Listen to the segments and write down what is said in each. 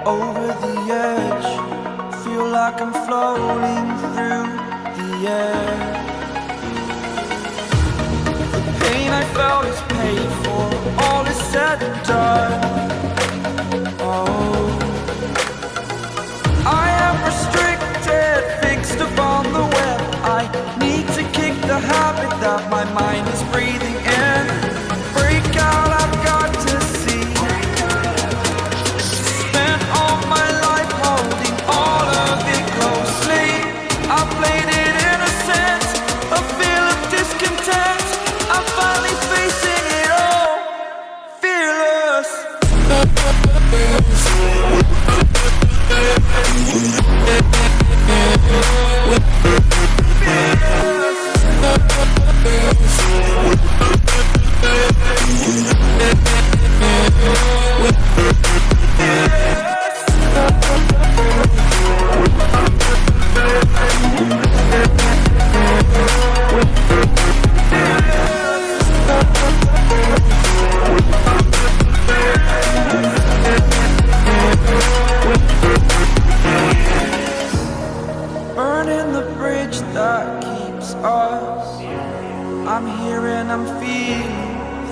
over the edge. Feel like I'm floating through the air. The pain I felt is paid for, all is said and done. Oh, I am restricted, fixed upon the web. I need to kick the habit that my mind is breathing in. Break out, I've got to see. Spent all my life holding all of it closely. I played it innocent, a feel of discontent. I'm finally facing it all, fearless. Burning the bridge that keeps us. I'm here and I'm feeling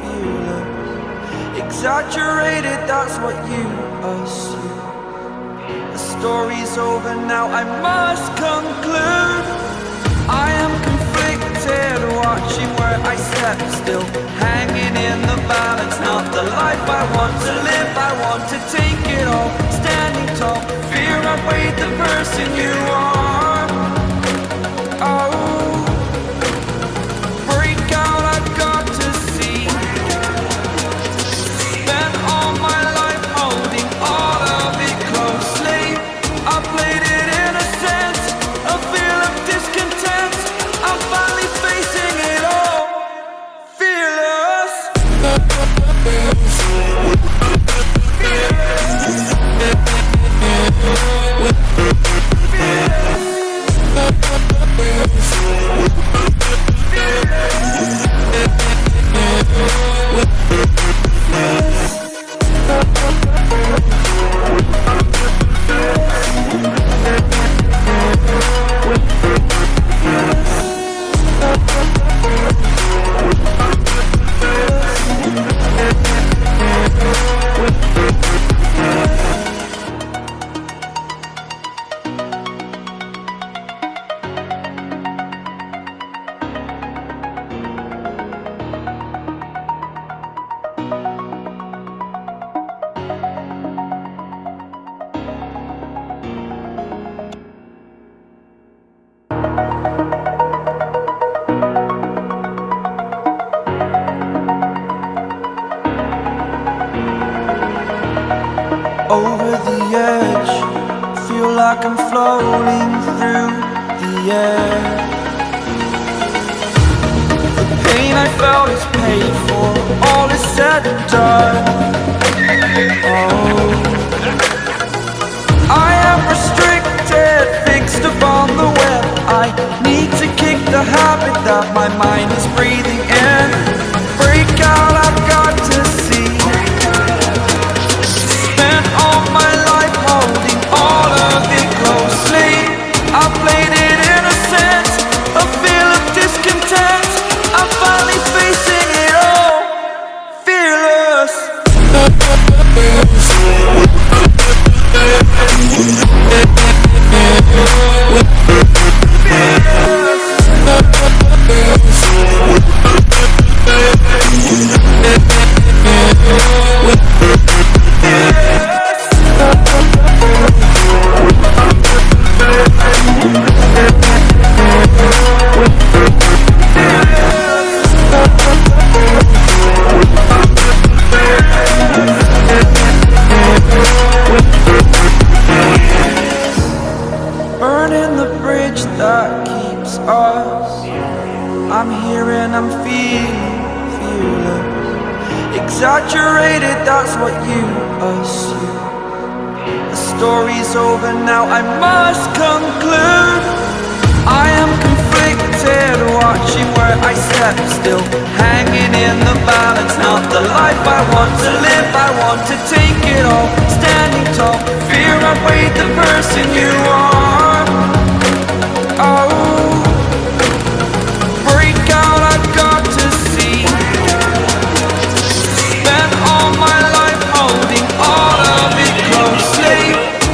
fearless. Exaggerated, that's what you assume. The story's over now, I must conclude. I am conflicted, watching where I step still, hanging in the balance. Not the life I want to live, I want to take it all. Standing tall, fear outweighed the person you are. Oh, break out, I've got to see. Spent all my life holding all of it closely. I played it innocent, a feel of discontent. I'm finally facing it all, fearless. Over the edge, feel like I'm floating through the air. The pain I felt is paid for, all is said and done. Oh, I am restricted, fixed upon the web. I need to kick the habit that my mind is breathing in. Break out, I've got to see. Spent all my life holding all of it closely. I played it innocent, a feel of discontent. I'm finally facing it all, fearless. Burning the bridge that keeps us. I'm here and I'm feeling fearless. Exaggerated, that's what you assume. The story's over now, I must conclude. I am conflicted, watching where I step still, hanging in the balance. Not the life I want to live, I want to take it all. Standing tall, fear away the person you are. Oh, break out, I've got to see. Spent all my life holding all of it closely.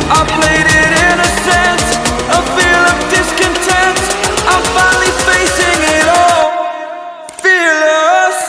I played it innocent, a feel of discontent. I'm finally facing it all, fearless.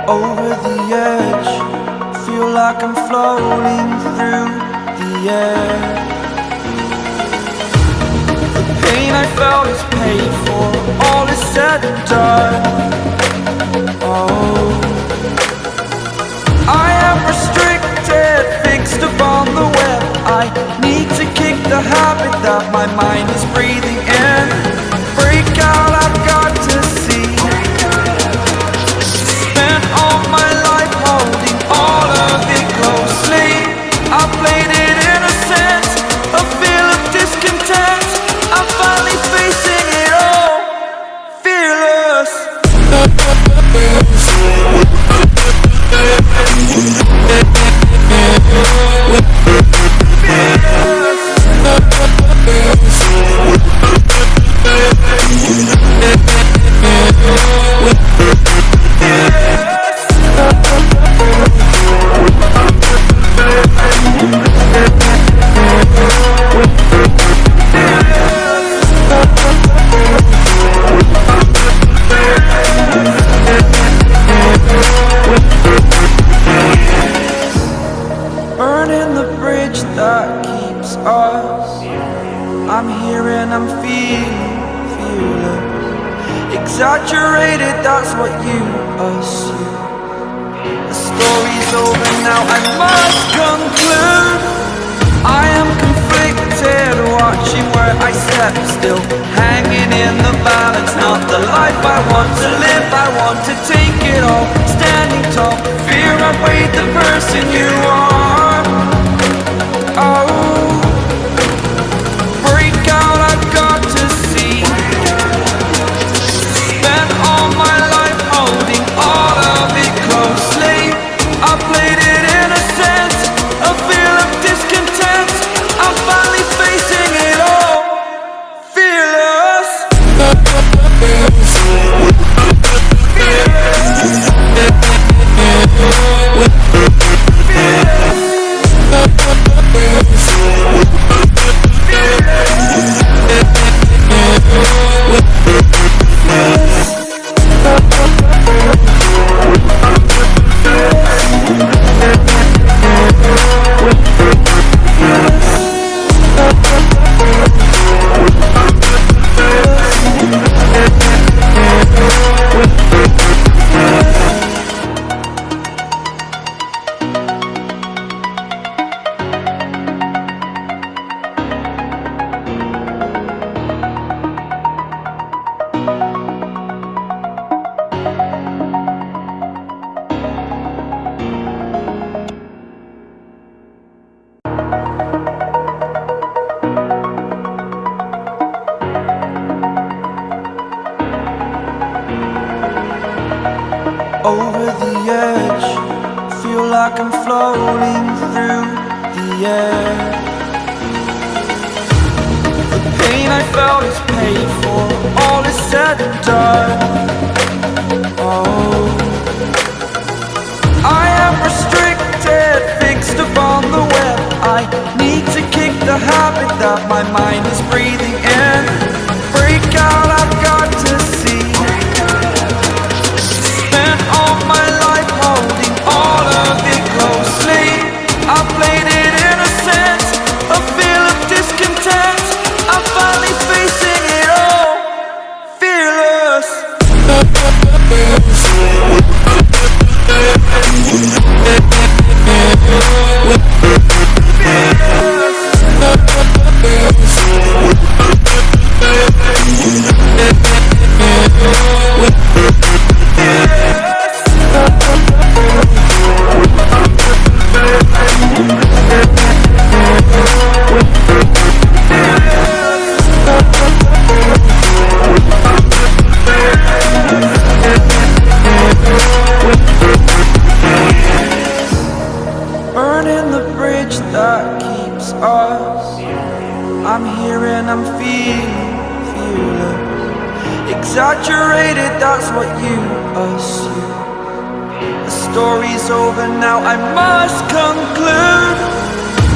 Over the edge, feel like I'm floating through the air. The pain I felt is paid for, all is said and done. Oh, I am restricted, fixed upon the web. I need to kick the habit that my mind is breathing in. Break out, I've got to see. All my life holding all of it closely. I played it innocent, a feel of discontent. I'm finally facing it all, fearless. Burning the bridge that keeps us. I'm here and I'm feeling fearless. Exaggerated, that's what you assume. The story's over now, I must conclude. I am conflicted, watching where I step still, hanging in the balance. Not the life I want to live, I want to take it all. Standing tall, fear I weighed the person you are. Oh, break out, I've got to see. Spent all my life holding all of it closely. I played it innocent, a feel of discontent. I'm finally facing it all, fearless. Over the edge, feel like I'm floating through the air. The pain I felt is paid for, all is said and done. Oh, I am restricted, the habit that my mind is breathing in. Break out, I've got to see. Spent all my life holding all of it closely. I played it innocent, a feel of discontent. I'm finally facing it all, fearless. Burning the bridge that keeps us. I'm here and I'm feeling fearless. Exaggerated, that's what you assume. The story's over now, I must conclude.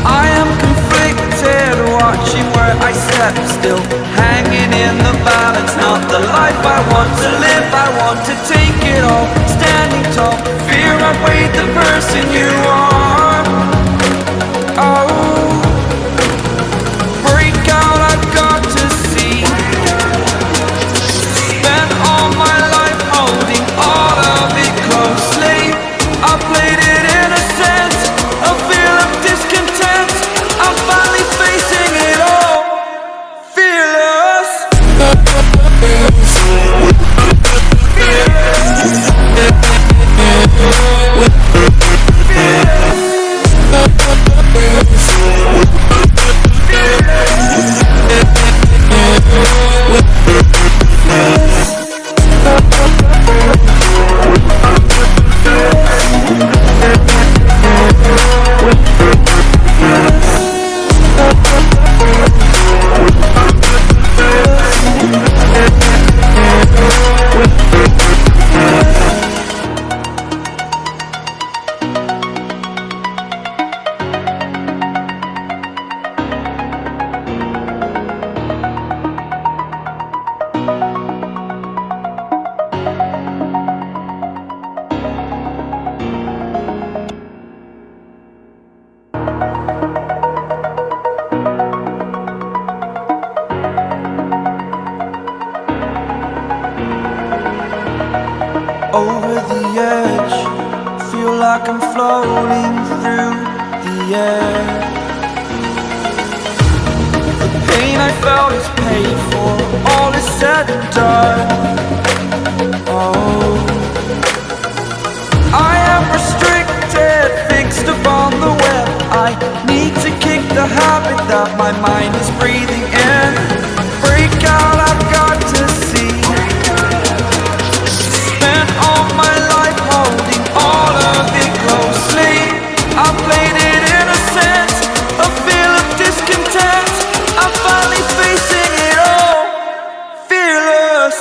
I am conflicted, watching where I step still, hanging in the balance. Not the life I want to live, I want to take it all. Standing tall, fear outweighed the person you are. Oh, break out, I've got to see. Spent all my life holding all of it closely. I played it innocent, a feel of discontent. I'm finally facing it all, fearless. Over the edge, feel like I'm floating through the air. The pain I felt is paid for, all is said and done. Oh, I am restricted, fixed upon the web. I need to kick the habit that my mind is breathing in. Break out, I've got to see. Spent all my life holding all of it closely. I played it innocent, a feel of discontent. I'm finally facing it all, fearless.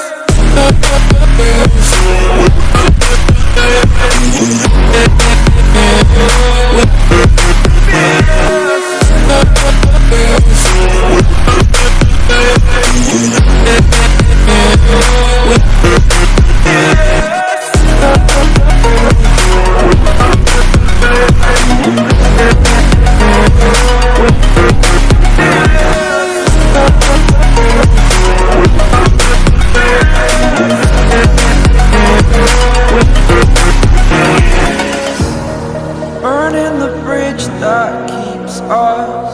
Burning the bridge that keeps us.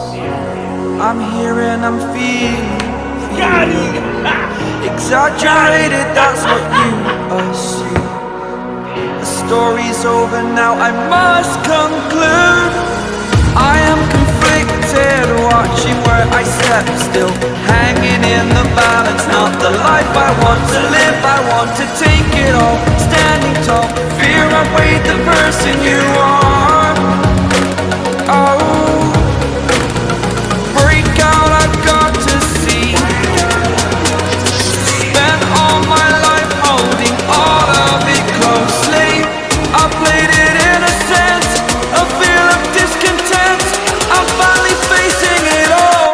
I'm here and I'm feeling exaggerated, that's what you assume. The story's over now, I must conclude. I am conflicted, watching where I step still, hanging in the balance. Not the life I want to live, I want to take it all. Standing tall, fear outweighed the person you are. Oh, break out, I've got to see. Spent all my life holding all of it closely. I played it innocent, a feel of discontent. I'm finally facing it all.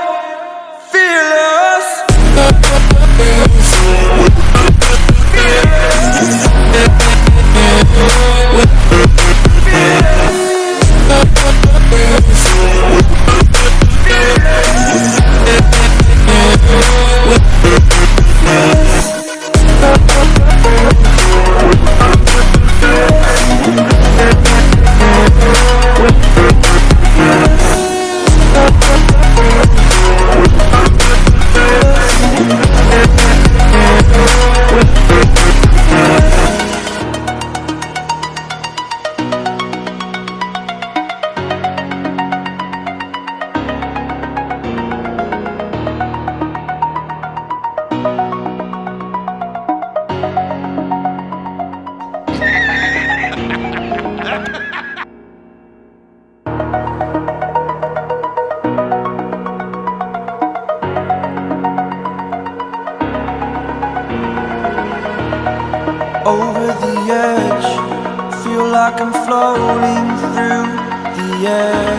I'm floating through the air.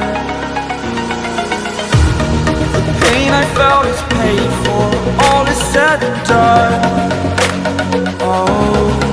The pain I felt is paid for, all is said and done. Oh,